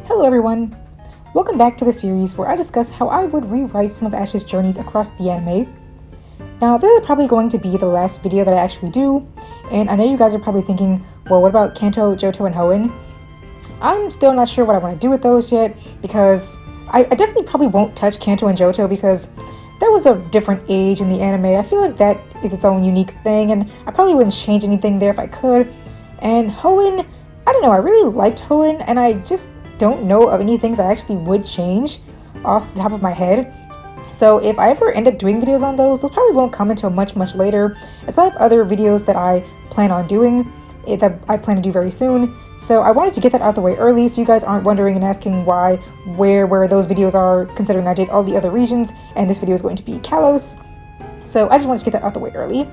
Hello everyone! Welcome back to the series where I discuss how I would rewrite some of Ash's journeys across the anime. Now this is probably going to be the last video that I actually do, and I know you guys are probably thinking, well, what about Kanto, Johto, and Hoenn? I'm still not sure what I want to do with those yet, because I definitely probably won't touch Kanto and Johto because that was a different age in the anime. I feel like that is its own unique thing, and I probably wouldn't change anything there if I could. And Hoenn, I don't know, I really liked Hoenn, and I just don't know of any things I actually would change off the top of my head. So if I ever end up doing videos on those probably won't come until much later, as I have other videos that I plan on doing, that I plan to do very soon. So I wanted to get that out the way early so you guys aren't wondering and asking where those videos are, considering I did all the other regions and this video is going to be Kalos. So I just wanted to get that out the way early.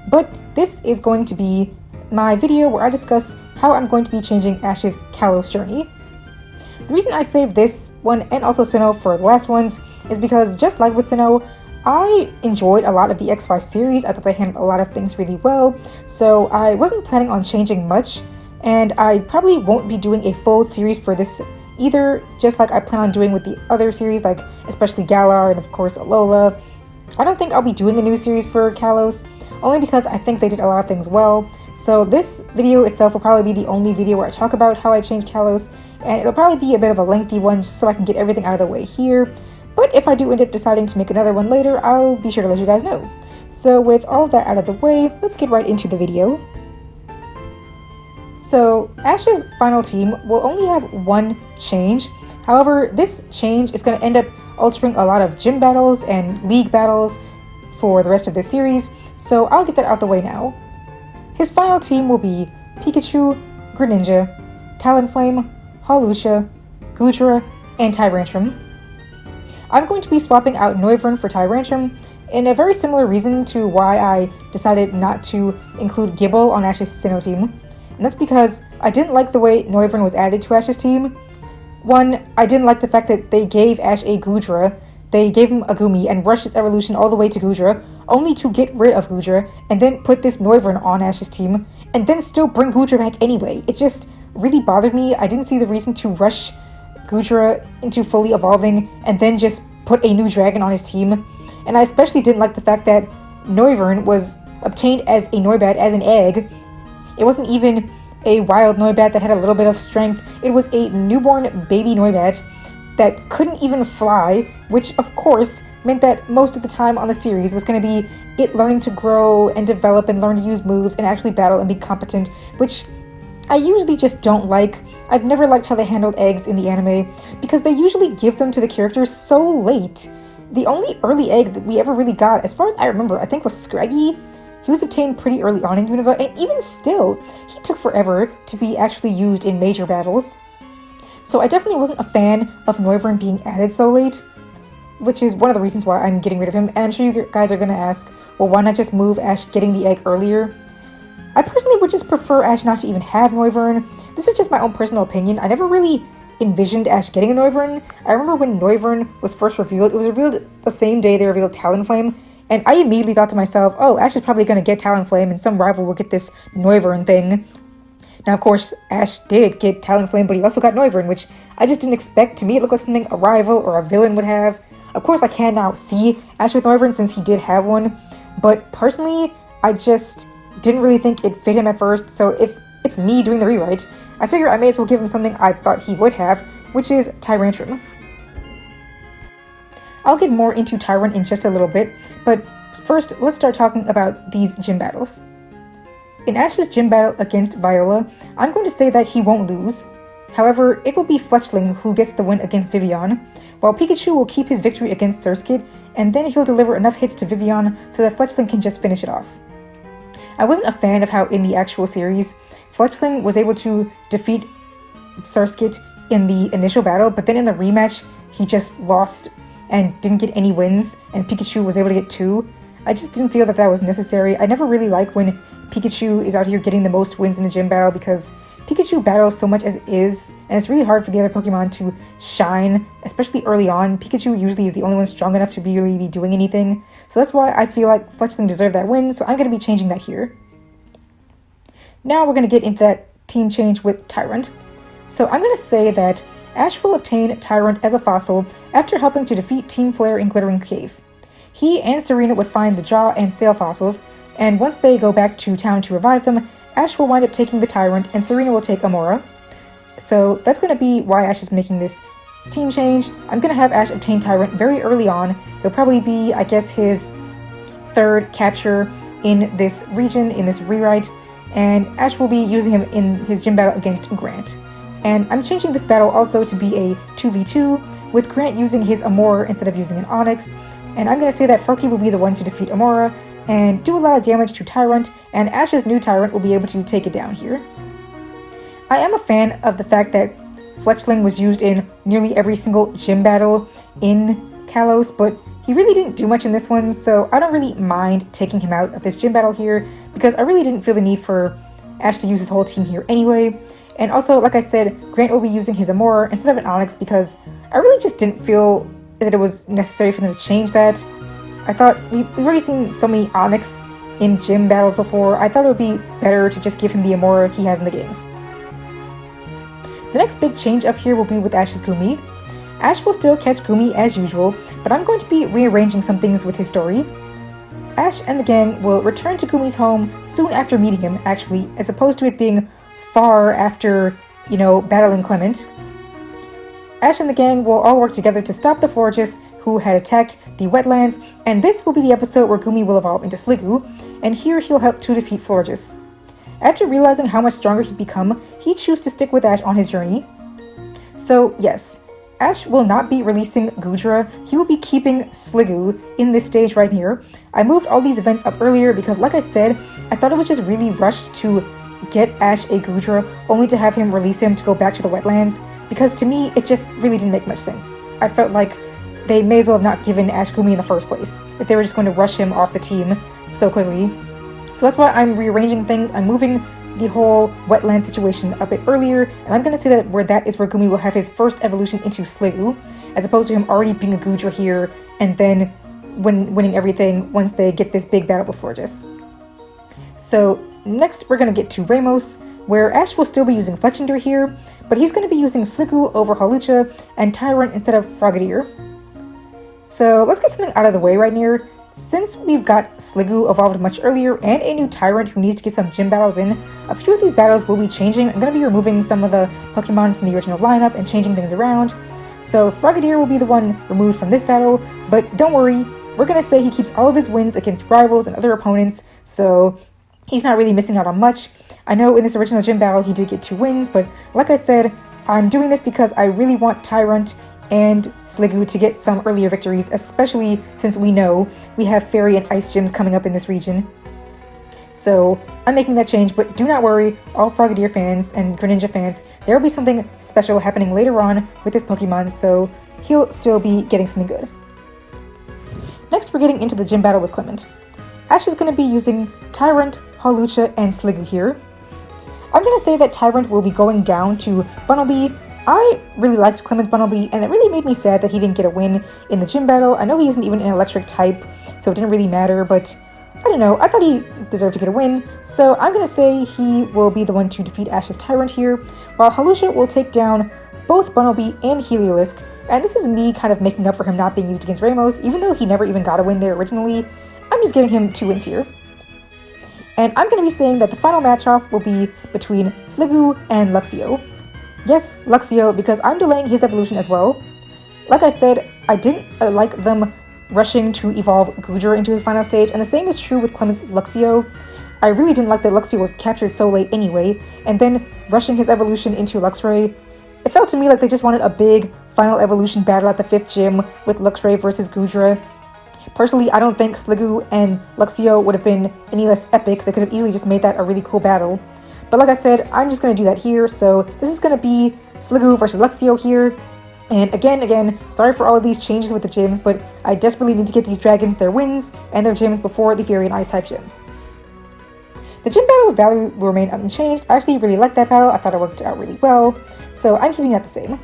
But this is going to be my video where I discuss how I'm going to be changing Ash's Kalos journey. The reason I saved this one and also Sinnoh for the last ones is because, just like with Sinnoh, I enjoyed a lot of the X5 series. I thought they handled a lot of things really well, so I wasn't planning on changing much, and I probably won't be doing a full series for this either, just like I plan on doing with the other series, like especially Galar and of course Alola. I don't think I'll be doing a new series for Kalos, only because I think they did a lot of things well. So this video itself will probably be the only video where I talk about how I changed Kalos, and it'll probably be a bit of a lengthy one just so I can get everything out of the way here. But if I do end up deciding to make another one later, I'll be sure to let you guys know. So with all of that out of the way, let's get right into the video. So Ash's final team will only have one change. However, this change is going to end up altering a lot of gym battles and league battles for the rest of this series, so I'll get that out the way now. His final team will be Pikachu, Greninja, Talonflame, Hawlucha, Goodra, and Tyrantrum. I'm going to be swapping out Noivern for Tyrantrum in a very similar reason to why I decided not to include Gible on Ash's Sinnoh team, and that's because I didn't like the way Noivern was added to Ash's team. One, I didn't like the fact that they gave Ash a Goodra, they gave him a Gumi and rushed his evolution all the way to Goodra, only to get rid of Goodra, and then put this Noivern on Ash's team, and then still bring Goodra back anyway. It just really bothered me. I didn't see the reason to rush Goodra into fully evolving, and then just put a new dragon on his team. And I especially didn't like the fact that Noivern was obtained as a Noibat, as an egg. It wasn't even a wild Noibat that had a little bit of strength. It was a newborn baby Noibat that couldn't even fly, which of course meant that most of the time on the series was going to be it learning to grow and develop and learn to use moves and actually battle and be competent, which I usually just don't like. I've never liked how they handled eggs in the anime, because they usually give them to the characters so late. The only early egg that we ever really got, as far as I remember, I think was Scraggy. He was obtained pretty early on in Unova, and even still, he took forever to be actually used in major battles. So I definitely wasn't a fan of Noivern being added so late, which is one of the reasons why I'm getting rid of him. And I'm sure you guys are going to ask, well, why not just move Ash getting the egg earlier? I personally would just prefer Ash not to even have Noivern. This is just my own personal opinion. I never really envisioned Ash getting a Noivern. I remember when Noivern was first revealed, it was revealed the same day they revealed Talonflame, and I immediately thought to myself, oh, Ash is probably going to get Talonflame and some rival will get this Noivern thing. Now, of course, Ash did get Talonflame, but he also got Noivern, which I just didn't expect. To me, it looked like something a rival or a villain would have. Of course, I can now see Ash with Noivern since he did have one, but personally, I just didn't really think it fit him at first, so if it's me doing the rewrite, I figure I may as well give him something I thought he would have, which is Tyrantrum. I'll get more into Tyrant in just a little bit, but first, let's start talking about these gym battles. In Ash's gym battle against Viola, I'm going to say that he won't lose. However, it will be Fletchling who gets the win against Vivian, while Pikachu will keep his victory against Surskit, and then he'll deliver enough hits to Vivian so that Fletchling can just finish it off. I wasn't a fan of how in the actual series, Fletchling was able to defeat Surskit in the initial battle, but then in the rematch, he just lost and didn't get any wins, and Pikachu was able to get 2. I just didn't feel that that was necessary. I never really like when Pikachu is out here getting the most wins in a gym battle, because Pikachu battles so much as it is, and it's really hard for the other Pokemon to shine, especially early on. Pikachu usually is the only one strong enough to really be doing anything, so that's why I feel like Fletchling deserved that win, so I'm going to be changing that here. Now we're going to get into that team change with Tyrant. So I'm going to say that Ash will obtain Tyrant as a fossil after helping to defeat Team Flare in Glittering Cave. He and Serena would find the Jaw and Sail fossils, and once they go back to town to revive them, Ash will wind up taking the Tyrant and Serena will take Amora. So that's going to be why Ash is making this team change. I'm going to have Ash obtain Tyrant very early on. He'll probably be, I guess, his third capture in this region, in this rewrite, and Ash will be using him in his gym battle against Grant. And I'm changing this battle also to be a 2v2, with Grant using his Amora instead of using an Onyx, and I'm going to say that Froakie will be the one to defeat Amora and do a lot of damage to Tyrant, and Ash's new Tyrant will be able to take it down here. I am a fan of the fact that Fletchling was used in nearly every single gym battle in Kalos, but he really didn't do much in this one, so I don't really mind taking him out of this gym battle here, because I really didn't feel the need for Ash to use his whole team here anyway. And also, like I said, Grant will be using his Amora instead of an Onyx, because I really just didn't feel that it was necessary for them to change that. I thought we've already seen so many Onyx in gym battles before. I thought it would be better to just give him the Amora he has in the games. The next big change up here will be with Ash's Gumi. Ash will still catch Gumi as usual, but I'm going to be rearranging some things with his story. Ash and the gang will return to Gumi's home soon after meeting him, actually, as opposed to it being far after, battling Clement. Ash and the gang will all work together to stop the Florges who had attacked the wetlands, and this will be the episode where Gumi will evolve into Sliggoo, and here he'll help to defeat Florges. After realizing how much stronger he'd become, he chose to stick with Ash on his journey. So yes, Ash will not be releasing Goodra, he will be keeping Sliggoo in this stage right here. I moved all these events up earlier because, like I said, I thought it was just really rushed to get Ash a Goodra, only to have him release him to go back to the wetlands, because to me, it just really didn't make much sense. I felt like they may as well have not given Ash Gumi in the first place, if they were just going to rush him off the team so quickly. So that's why I'm rearranging things. I'm moving the whole wetland situation a bit earlier, and I'm going to say that where Gumi will have his first evolution into Sliggoo, as opposed to him already being a Goodra here, and then winning everything once they get this big battle with Florges. So next we're going to get to Ramos, where Ash will still be using Fletchinder here, but he's going to be using Sliggoo over Hawlucha and Tyrant instead of Frogadier. So let's get something out of the way right here. Since we've got Sliggoo evolved much earlier and a new Tyrant who needs to get some gym battles in, a few of these battles will be changing. I'm going to be removing some of the Pokemon from the original lineup and changing things around. So Frogadier will be the one removed from this battle, but don't worry, we're going to say he keeps all of his wins against rivals and other opponents, so he's not really missing out on much. I know in this original gym battle he did get 2 wins, but like I said, I'm doing this because I really want Tyrant and Sliggoo to get some earlier victories, especially since we know we have Fairy and Ice gyms coming up in this region. So I'm making that change, but do not worry, all Frogadier fans and Greninja fans, there will be something special happening later on with this Pokemon, so he'll still be getting something good. Next we're getting into the gym battle with Clement. Ash is going to be using Tyrant, Hawlucha, and Sliggoo here. I'm going to say that Tyrant will be going down to Bunnelby. I really liked Clement's Bunnelby, and it really made me sad that he didn't get a win in the gym battle. I know he isn't even an electric type, so it didn't really matter, but I don't know, I thought he deserved to get a win, so I'm going to say he will be the one to defeat Ash's Tyrant here, while Hawlucha will take down both Bunnelby and Heliolisk, and this is me kind of making up for him not being used against Ramos, even though he never even got a win there originally. I'm just giving him 2 wins here. And I'm going to be saying that the final match-off will be between Sliggoo and Luxio. Yes, Luxio, because I'm delaying his evolution as well. Like I said, I didn't like them rushing to evolve Goodra into his final stage, and the same is true with Clement's Luxio. I really didn't like that Luxio was captured so late anyway, and then rushing his evolution into Luxray. It felt to me like they just wanted a big final evolution battle at the 5th gym with Luxray versus Goodra. Personally, I don't think Sliggoo and Luxio would have been any less epic. They could have easily just made that a really cool battle. But like I said, I'm just going to do that here, so this is going to be Sliggoo versus Luxio here. And again, sorry for all of these changes with the gyms, but I desperately need to get these dragons their wins and their gyms before the Fury and Ice type gyms. The gym battle with Valerie will remain unchanged. I actually really liked that battle. I thought it worked out really well, so I'm keeping that the same.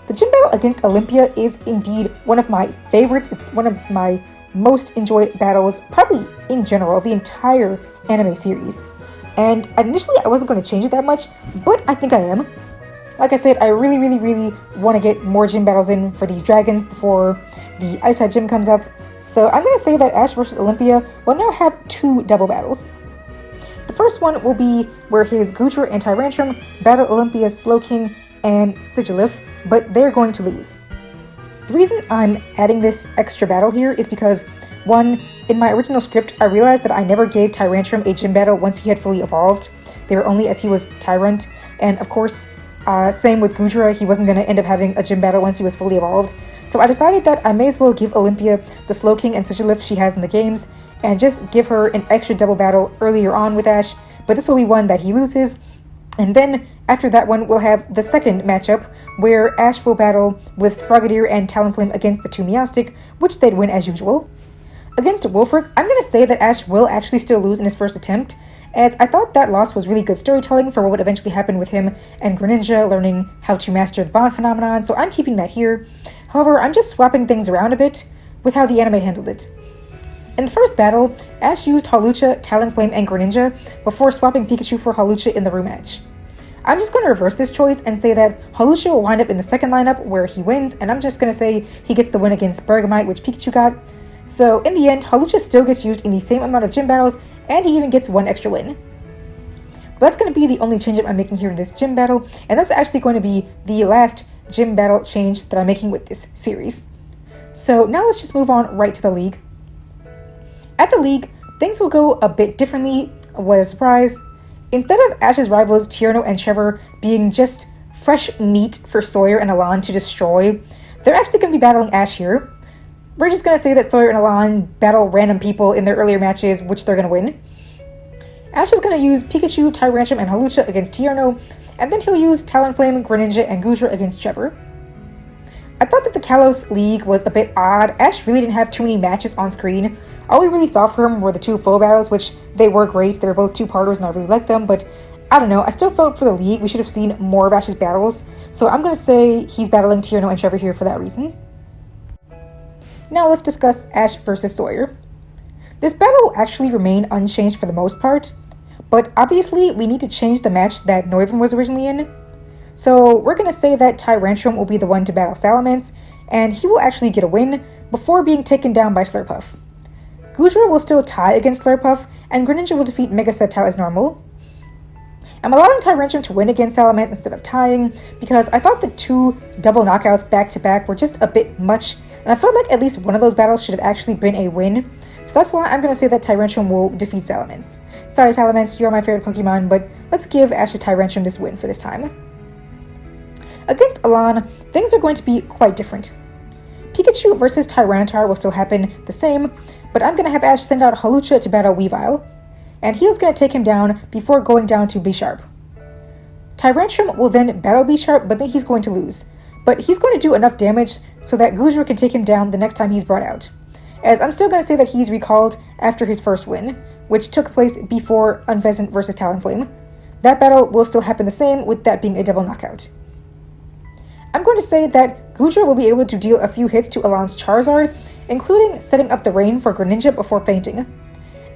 The gym battle against Olympia is indeed one of my favorites. It's one of my most enjoyed battles, probably in general, the entire anime series. And initially I wasn't going to change it that much, but I think I am. Like I said, I really want to get more gym battles in for these dragons before the Ice type gym comes up. So I'm going to say that Ash versus Olympia will now have 2 double battles. The first one will be where his Goodra and Tyrantrum battle Olympia's Slowking and Sigilif, but they're going to lose. The reason I'm adding this extra battle here is because, one, in my original script, I realized that I never gave Tyrantrum a gym battle once he had fully evolved. They were only as he was Tyrant, and of course, same with Goodra, he wasn't going to end up having a gym battle once he was fully evolved. So I decided that I may as well give Olympia the Slowking and Sigilif she has in the games, and just give her an extra double battle earlier on with Ash, but this will be one that he loses. And then, after that one, we'll have the second matchup, where Ash will battle with Frogadier and Talonflame against the 2 Meowstic, which they'd win as usual. Against Wulfric, I'm going to say that Ash will actually still lose in his first attempt, as I thought that loss was really good storytelling for what would eventually happen with him and Greninja learning how to master the bond phenomenon, so I'm keeping that here. However, I'm just swapping things around a bit with how the anime handled it. In the first battle, Ash used Hawlucha, Talonflame, and Greninja before swapping Pikachu for Hawlucha in the rematch. I'm just going to reverse this choice and say that Hawlucha will wind up in the second lineup where he wins, and I'm just going to say he gets the win against Bergamite, which Pikachu got. So in the end, Hawlucha still gets used in the same amount of gym battles, and he even gets 1 extra win. But that's going to be the only change I'm making here in this gym battle, and that's actually going to be the last gym battle change that I'm making with this series. So now let's just move on right to the league. At the league, things will go a bit differently. What a surprise. Instead of Ash's rivals Tierno and Trevor being just fresh meat for Sawyer and Alon to destroy, they're actually going to be battling Ash here. We're just going to say that Sawyer and Alon battle random people in their earlier matches, which they're going to win. Ash is going to use Pikachu, Tyrantrum, and Hawlucha against Tierno, and then he'll use Talonflame, Greninja, and Goodra against Trevor. I thought that the Kalos League was a bit odd. Ash really didn't have too many matches on screen. All we really saw from him were the 2 full battles, which they were great. They were both 2-parters and I really liked them, but I don't know. I still felt for the league we should have seen more of Ash's battles, so I'm going to say he's battling Tierno and Trevor here for that reason. Now let's discuss Ash versus Sawyer. This battle will actually remain unchanged for the most part, but obviously we need to change the match that Noivern was originally in. So we're going to say that Tyrantrum will be the one to battle Salamence, and he will actually get a win before being taken down by Slurpuff. Goodra will still tie against Slurpuff, and Greninja will defeat Mega Sceptile as normal. I'm allowing Tyrantrum to win against Salamence instead of tying, because I thought the 2 double knockouts back-to-back were just a bit much, and I felt like at least one of those battles should have actually been a win, so that's why I'm going to say that Tyrantrum will defeat Salamence. Sorry Salamence, you're my favorite Pokemon, but let's give Ash's Tyrantrum this win for this time. Against Alon, things are going to be quite different. Pikachu versus Tyranitar will still happen the same, but I'm going to have Ash send out Hawlucha to battle Weavile, and he's going to take him down before going down to B-Sharp. Tyrantrum will then battle B-Sharp, but then he's going to lose, but he's going to do enough damage so that Goodra can take him down the next time he's brought out, as I'm still going to say that he's recalled after his first win, which took place before Unpheasant versus Talonflame. That battle will still happen the same, with that being a double knockout. I'm going to say that Goodra will be able to deal a few hits to Alon's Charizard, including setting up the rain for Greninja before fainting.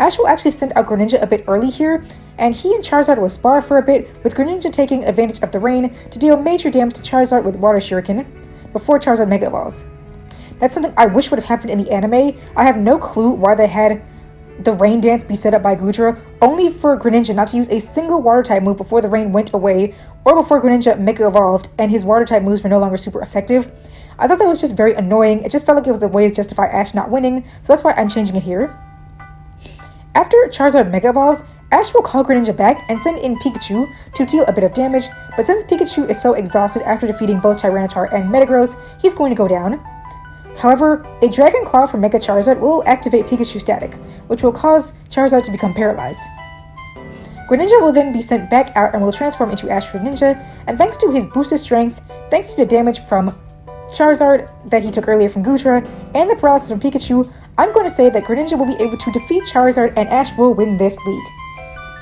Ash will actually send out Greninja a bit early here, and he and Charizard will spar for a bit, with Greninja taking advantage of the rain to deal major damage to Charizard with Water Shuriken before Charizard Mega Evolves. That's something I wish would have happened in the anime. I have no clue why they had the rain dance be set up by Goodra, only for Greninja not to use a single water type move before the rain went away, or before Greninja Mega Evolved and his water type moves were no longer super effective. I thought that was just very annoying. It just felt like it was a way to justify Ash not winning, so that's why I'm changing it here. After Charizard Mega Evolves, Ash will call Greninja back and send in Pikachu to deal a bit of damage, but since Pikachu is so exhausted after defeating both Tyranitar and Metagross, he's going to go down. However, a Dragon Claw from Mega Charizard will activate Pikachu Static, which will cause Charizard to become paralyzed. Greninja will then be sent back out and will transform into Ash Greninja, and thanks to his boosted strength, thanks to the damage from Charizard that he took earlier from Goodra, and the paralysis from Pikachu, I'm going to say that Greninja will be able to defeat Charizard and Ash will win this league.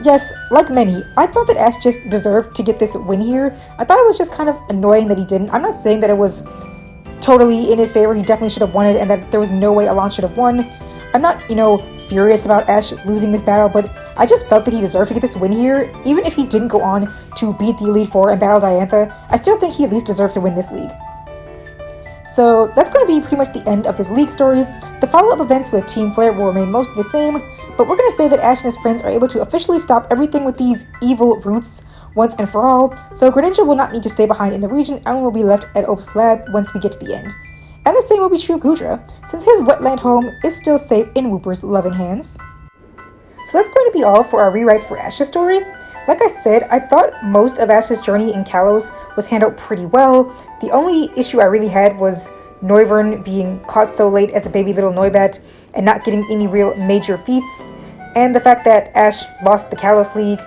Yes, like many, I thought that Ash just deserved to get this win here. I thought it was just kind of annoying that he didn't. I'm not saying that it was totally in his favor, he definitely should have won it, and that there was no way Alon should have won. I'm not, furious about Ash losing this battle, but I just felt that he deserved to get this win here. Even if he didn't go on to beat the Elite Four and battle Diantha, I still think he at least deserves to win this league. So that's going to be pretty much the end of this league story. The follow-up events with Team Flare will remain mostly the same, but we're going to say that Ash and his friends are able to officially stop everything with these evil roots once and for all, so Greninja will not need to stay behind in the region and will be left at Opus Lab once we get to the end. And the same will be true of Gudra, since his wetland home is still safe in Wooper's loving hands. So that's going to be all for our rewrites for Ash's story. Like I said, I thought most of Ash's journey in Kalos was handled pretty well. The only issue I really had was Noivern being caught so late as a baby little Noibat and not getting any real major feats, and the fact that Ash lost the Kalos League.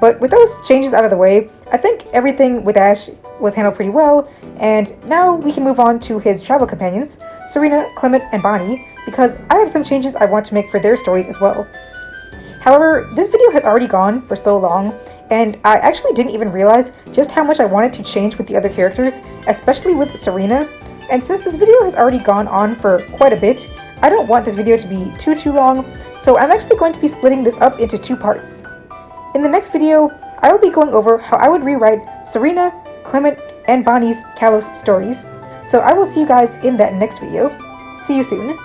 But with those changes out of the way, I think everything with Ash was handled pretty well, and now we can move on to his travel companions, Serena, Clement, and Bonnie, because I have some changes I want to make for their stories as well. However, this video has already gone for so long, and I actually didn't even realize just how much I wanted to change with the other characters, especially with Serena. And since this video has already gone on for quite a bit, I don't want this video to be too long, so I'm actually going to be splitting this up into 2 parts. In the next video, I will be going over how I would rewrite Serena, Clement, and Bonnie's Kalos stories. So I will see you guys in that next video. See you soon.